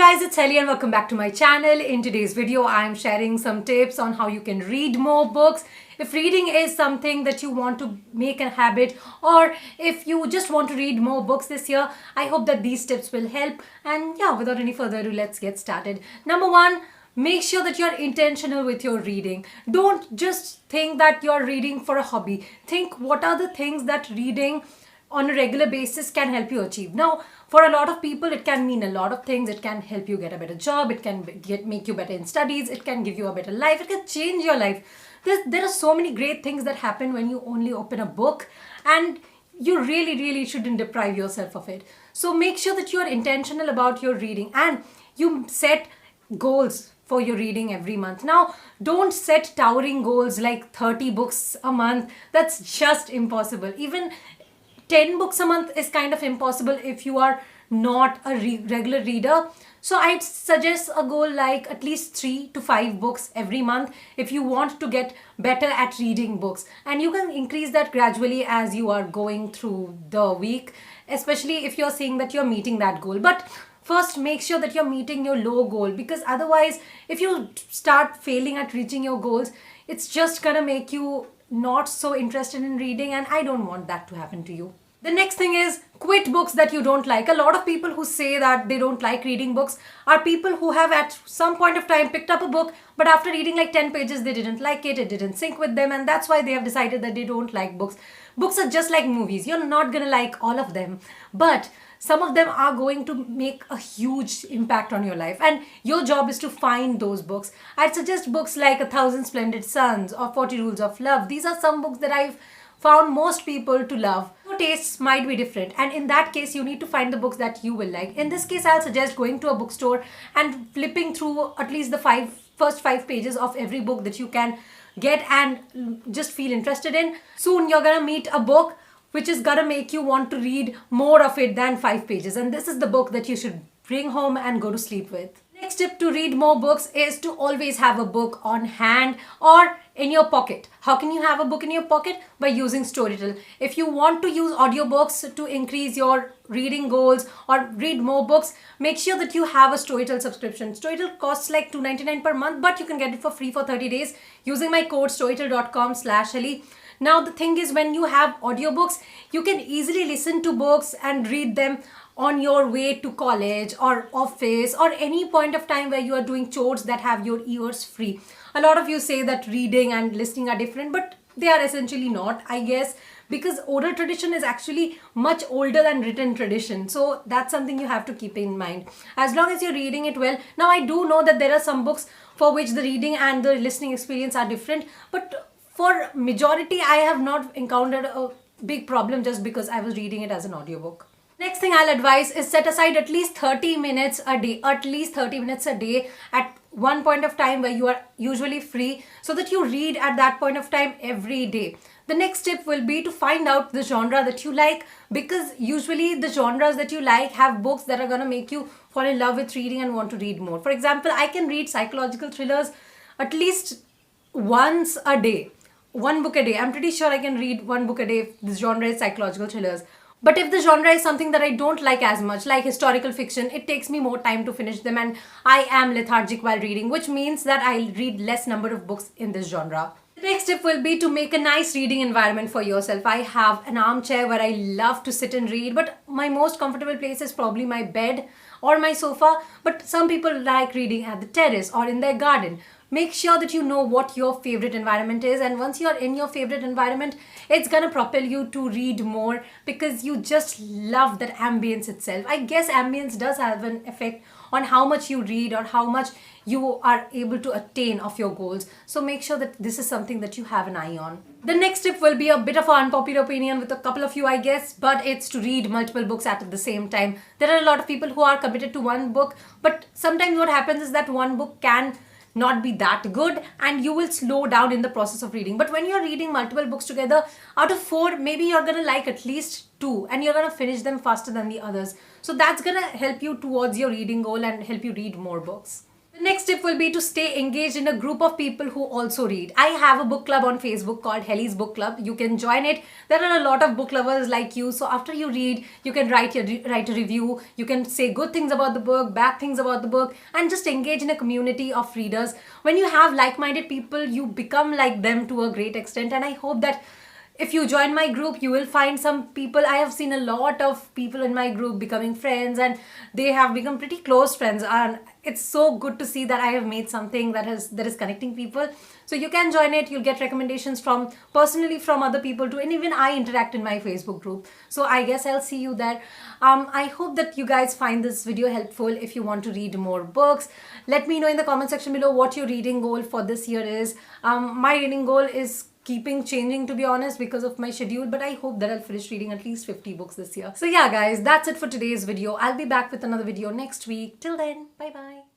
guys, it's Ellie and welcome back to my channel. In today's video, I'm sharing some tips on how you can read more books. If reading is something that you want to make a habit, or if you just want to read more books this year, I hope that these tips will help. And yeah, without any further ado, let's get started. Number one, make sure that you're intentional with your reading. Don't just think that you're reading for a hobby. Think what are the things that reading on a regular basis can help you achieve. Now, for a lot of people, it can mean a lot of things. It can help you get a better job. It can make you better in studies. It can give you a better life. It can change your life. There are so many great things that happen when you only open a book, and you really shouldn't deprive yourself of it. So make sure that you are intentional about your reading and you set goals for your reading every month. Now, don't set towering goals like 30 books a month. That's just impossible. Even 10 books a month is kind of impossible if you are not a regular reader. So I'd suggest a goal like at least 3 to 5 books every month if you want to get better at reading books. And you can increase that gradually as you are going through the week, especially if you're saying that you're meeting that goal. But first, make sure that you're meeting your low goal, because otherwise, if you start failing at reaching your goals, it's just gonna make you not so interested in reading, and I don't want that to happen to you. The next thing is quit books that you don't like. A lot of people who say that they don't like reading books are people who have at some point of time picked up a book, but after reading like 10 pages, they didn't like it, it didn't sync with them, and that's why they have decided that they don't like books. Books are just like movies. You're not gonna like all of them, but some of them are going to make a huge impact on your life, and your job is to find those books. I'd suggest books like 1,000 Splendid Suns or 40 Rules of Love. These are some books that I've found most people to love. Your tastes might be different, and in that case, you need to find the books that you will like. In this case, I'll suggest going to a bookstore and flipping through at least the first 5 pages of every book that you can get and just feel interested in. Soon you're gonna meet a book which is gonna make you want to read more of it than 5 pages, and this is the book that you should bring home and go to sleep with. Next tip to read more books is to always have a book on hand or in your pocket. How can you have a book in your pocket? By using Storytel. If you want to use audiobooks to increase your reading goals or read more books, make sure that you have a Storytel subscription. Storytel costs like $2.99 per month, but you can get it for free for 30 days using my code storytel.com/Ellie. Now, the thing is, when you have audiobooks, you can easily listen to books and read them on your way to college or office or any point of time where you are doing chores that have your ears free. A lot of you say that reading and listening are different, but they are essentially not, I guess, because oral tradition is actually much older than written tradition. So that's something you have to keep in mind. As long as you're reading it well. Now, I do know that there are some books for which the reading and the listening experience are different, but for majority, I have not encountered a big problem just because I was reading it as an audiobook. Next thing I'll advise is set aside at least 30 minutes a day, at one point of time where you are usually free, so that you read at that point of time every day. The next tip will be to find out the genre that you like, because usually the genres that you like have books that are going to make you fall in love with reading and want to read more. For example, I can read psychological thrillers at least once a day. One book a day. I'm pretty sure I can read one book a day if the genre is psychological thrillers. But if the genre is something that I don't like as much, like historical fiction, it takes me more time to finish them, and I am lethargic while reading, which means that I'll read less number of books in this genre. The next tip will be to make a nice reading environment for yourself. I have an armchair where I love to sit and read, but my most comfortable place is probably my bed or my sofa. But some people like reading at the terrace or in their garden. Make sure that you know what your favorite environment is, and once you're in your favorite environment, it's gonna propel you to read more because you just love that ambience itself. I guess ambience does have an effect on how much you read or how much you are able to attain of your goals. So make sure that this is something that you have an eye on. The next tip will be a bit of an unpopular opinion with a couple of you, I guess, but it's to read multiple books at the same time. There are a lot of people who are committed to one book, but sometimes what happens is that one book can not be that good and you will slow down in the process of reading. But when you're reading multiple books together, out of 4, maybe you're gonna like at least 2 and you're gonna finish them faster than the others. So that's gonna help you towards your reading goal and help you read more books. The Next tip will be to stay engaged in a group of people who also read. I have a book club on Facebook called Helly's Book Club. You can join it. There are a lot of book lovers like you. So after you read, you can write a review. You can say good things about the book, bad things about the book, and just engage in a community of readers. When you have like-minded people, you become like them to a great extent. And I hope that if you join my group, you will find some people. I have seen a lot of people in my group becoming friends, and they have become pretty close friends, and it's so good to see that I have made something that is connecting people. So you can join it. You'll get recommendations from personally from other people too, and even I interact in my Facebook group. So I guess I'll see you there. I hope that you guys find this video helpful. If you want to read more books, let me know in the comment section below what your reading goal for this year is. My reading goal is keeping changing, to be honest, because of my schedule, but I hope that I'll finish reading at least 50 books this year. So yeah guys, that's it for today's video. I'll be back with another video next week. Till then, bye bye.